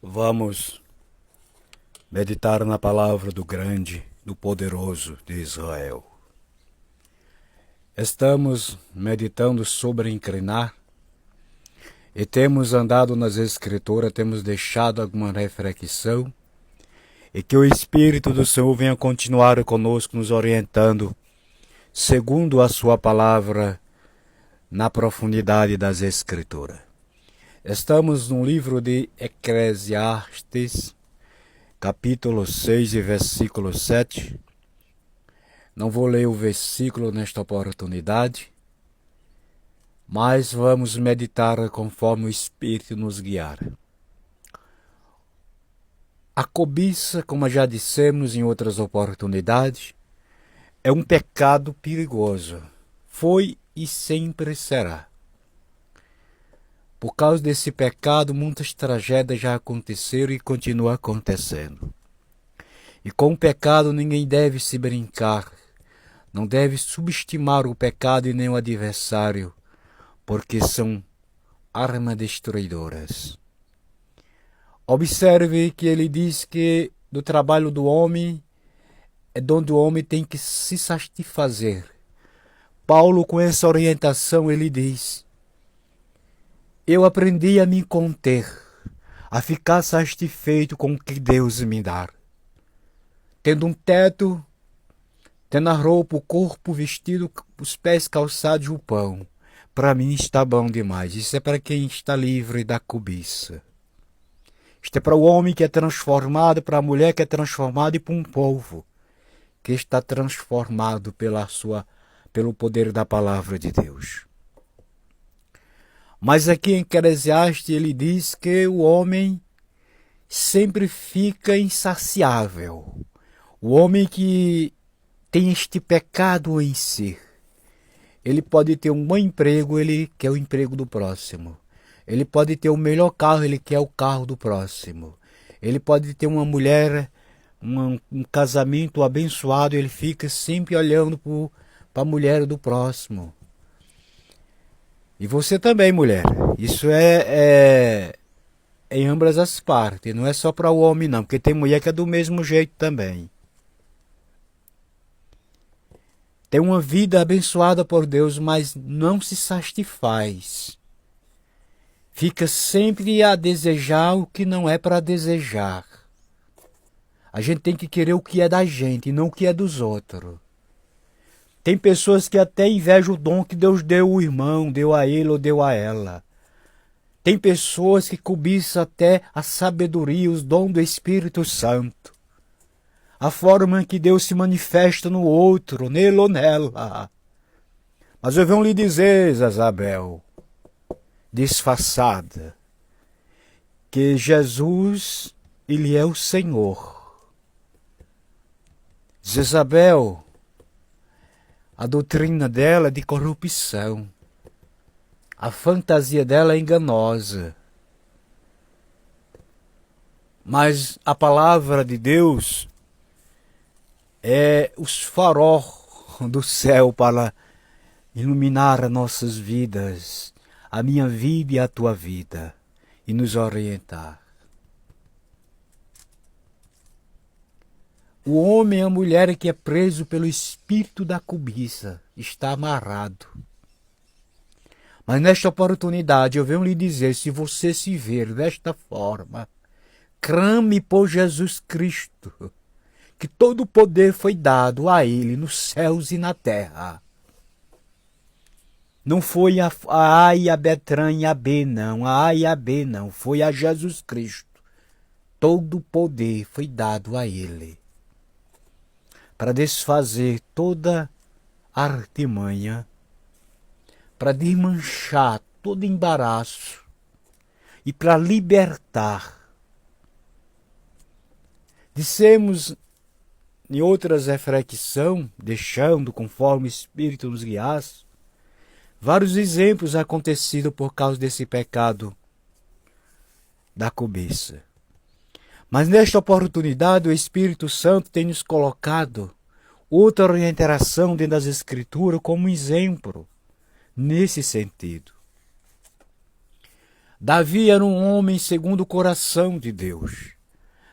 Vamos meditar na palavra do grande, do poderoso de Israel. Estamos meditando sobre inclinar e temos andado nas Escrituras, temos deixado alguma reflexão e que o Espírito do Senhor venha continuar conosco, nos orientando segundo a sua palavra na profundidade das Escrituras. Estamos no livro de Eclesiastes, capítulo 6 e versículo 7. Não vou ler o versículo nesta oportunidade, mas vamos meditar conforme o Espírito nos guiar. A cobiça, como já dissemos em outras oportunidades, é um pecado perigoso. Foi e sempre será. Por causa desse pecado, muitas tragédias já aconteceram e continuam acontecendo. E com o pecado ninguém deve se brincar, não deve subestimar o pecado e nem o adversário, porque são armas destruidoras. Observe que ele diz que do trabalho do homem é onde o homem tem que se satisfazer. Paulo, com essa orientação, ele diz: eu aprendi a me conter, a ficar satisfeito com o que Deus me dá. Tendo um teto, tendo a roupa, o corpo vestido, os pés calçados, o pão. Para mim está bom demais. Isso é para quem está livre da cobiça. Isto é para o homem que é transformado, para a mulher que é transformada e para um povo que está transformado pelo poder da palavra de Deus. Mas aqui em Eclesiastes ele diz que o homem sempre fica insaciável. O homem que tem este pecado em si, ele pode ter um bom emprego, ele quer o emprego do próximo. Ele pode ter o melhor carro, ele quer o carro do próximo. Ele pode ter uma mulher, um casamento abençoado, ele fica sempre olhando para a mulher do próximo. E você também, mulher. Isso é em ambas as partes. Não é só para o homem, não. Porque tem mulher que é do mesmo jeito também. Tem uma vida abençoada por Deus, mas não se satisfaz. Fica sempre a desejar o que não é para desejar. A gente tem que querer o que é da gente e não o que é dos outros. Tem pessoas que até invejam o dom que Deus deu ao irmão, deu a ele ou deu a ela. Tem pessoas que cobiçam até a sabedoria, os dons do Espírito Santo. A forma que Deus se manifesta no outro, nele ou nela. Mas eu venho lhe dizer, Jezabel, disfarçada, que Jesus, ele é o Senhor. Jezabel, a doutrina dela é de corrupção. A fantasia dela é enganosa. Mas a palavra de Deus é os farol do céu para iluminar nossas vidas, a minha vida e a tua vida, e nos orientar. O homem e a mulher que é preso pelo espírito da cobiça está amarrado. Mas nesta oportunidade eu venho lhe dizer, se você se ver desta forma, clame por Jesus Cristo, que todo o poder foi dado a Ele nos céus e na terra. Não foi a A e a Betran e a B, não. A A e a B, não. Foi a Jesus Cristo. Todo o poder foi dado a Ele para desfazer toda artimanha, para desmanchar todo embaraço e para libertar. Dissemos em outras reflexões, deixando conforme o Espírito nos guiasse, vários exemplos acontecidos por causa desse pecado da cobiça. Mas nesta oportunidade o Espírito Santo tem nos colocado outra orientação dentro das Escrituras como exemplo nesse sentido. Davi era um homem segundo o coração de Deus.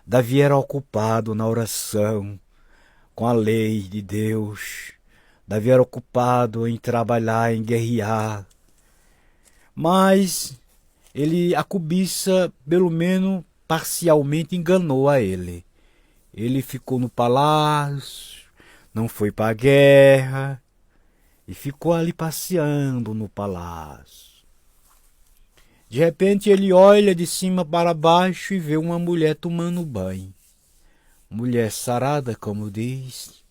Davi era ocupado na oração, com a lei de Deus. Davi era ocupado em trabalhar, em guerrear. Mas a cobiça, pelo menos parcialmente, enganou a ele. Ele ficou no palácio, não foi para a guerra e ficou ali passeando no palácio. De repente ele olha de cima para baixo e vê uma mulher tomando banho. Mulher sarada, como diz,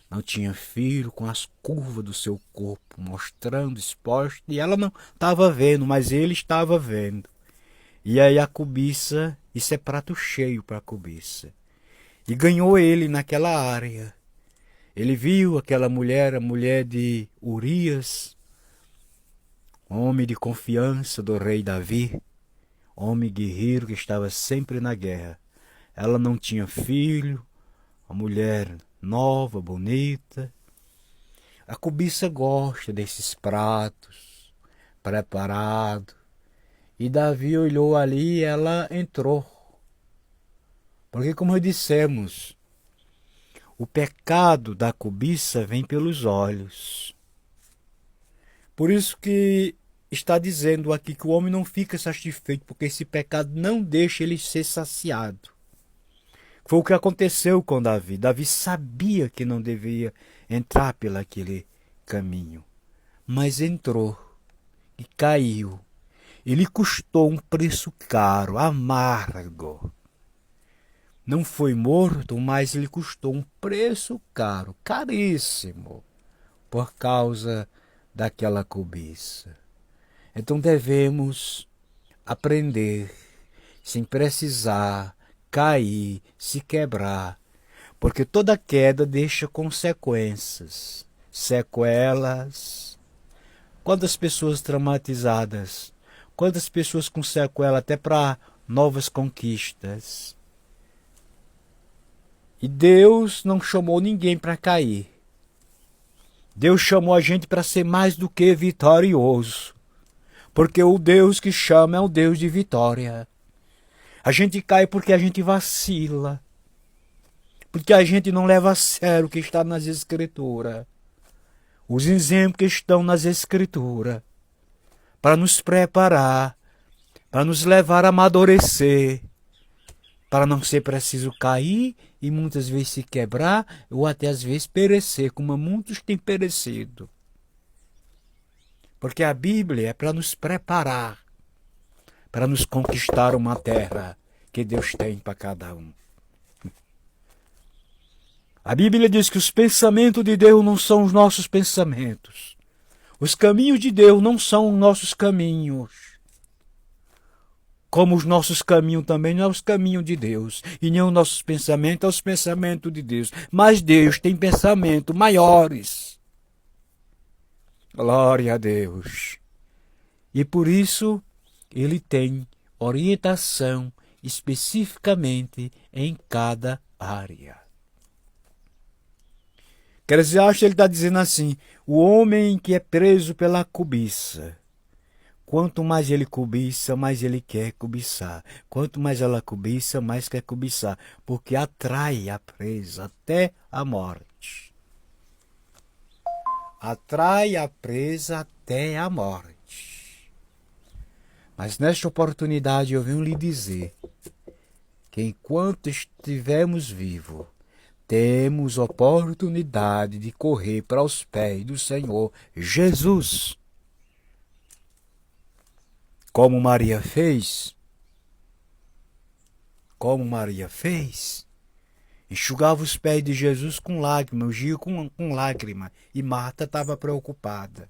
não tinha filho, com as curvas do seu corpo mostrando, exposto, e ela não estava vendo, mas ele estava vendo. E aí a cobiça, isso é prato cheio para a cobiça. E ganhou ele naquela área. Ele viu aquela mulher, a mulher de Urias, homem de confiança do rei Davi, homem guerreiro que estava sempre na guerra. Ela não tinha filho, uma mulher nova, bonita. A cobiça gosta desses pratos preparados. E Davi olhou ali e ela entrou. Porque, como dissemos, o pecado da cobiça vem pelos olhos. Por isso que está dizendo aqui que o homem não fica satisfeito, porque esse pecado não deixa ele ser saciado. Foi o que aconteceu com Davi. Davi sabia que não devia entrar por aquele caminho, mas entrou e caiu. Ele custou um preço caro, amargo. Não foi morto, mas ele custou um preço caro, caríssimo, por causa daquela cobiça. Então devemos aprender, sem precisar cair, se quebrar, porque toda queda deixa consequências, sequelas. Quantas pessoas traumatizadas, quantas pessoas com sequela até para novas conquistas. E Deus não chamou ninguém para cair. Deus chamou a gente para ser mais do que vitorioso. Porque o Deus que chama é o Deus de vitória. A gente cai porque a gente vacila. Porque a gente não leva a sério o que está nas Escrituras. Os exemplos que estão nas Escrituras. Para nos preparar. Para nos levar a amadurecer. Para não ser preciso cair e muitas vezes se quebrar ou até às vezes perecer, como muitos têm perecido. Porque a Bíblia é para nos preparar, para nos conquistar uma terra que Deus tem para cada um. A Bíblia diz que os pensamentos de Deus não são os nossos pensamentos. Os caminhos de Deus não são os nossos caminhos. Como os nossos caminhos também não são os caminhos de Deus. E nem os nossos pensamentos são os pensamentos de Deus. Mas Deus tem pensamentos maiores. Glória a Deus. E por isso ele tem orientação especificamente em cada área. Quer dizer, acho que ele está dizendo assim, o homem que é preso pela cobiça, quanto mais ele cobiça, mais ele quer cobiçar. Quanto mais ela cobiça, mais quer cobiçar, porque atrai a presa até a morte. Atrai a presa até a morte. Mas nesta oportunidade eu venho lhe dizer que enquanto estivermos vivos, temos oportunidade de correr para os pés do Senhor Jesus. Como Maria fez. Como Maria fez. Enxugava os pés de Jesus com lágrimas, ungia com lágrima. E Marta estava preocupada.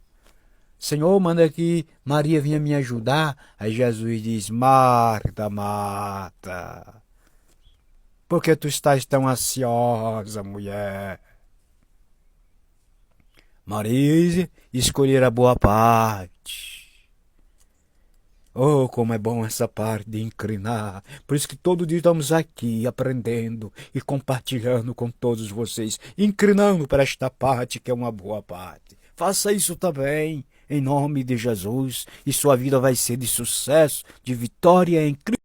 Senhor, manda que Maria vinha me ajudar. Aí Jesus diz, Marta, Marta, por que tu estás tão ansiosa, mulher? Maria escolher a boa parte. Oh, como é bom essa parte de inclinar. Por isso que todo dia estamos aqui aprendendo e compartilhando com todos vocês. Inclinando para esta parte que é uma boa parte. Faça isso também em nome de Jesus, e sua vida vai ser de sucesso, de vitória em Cristo.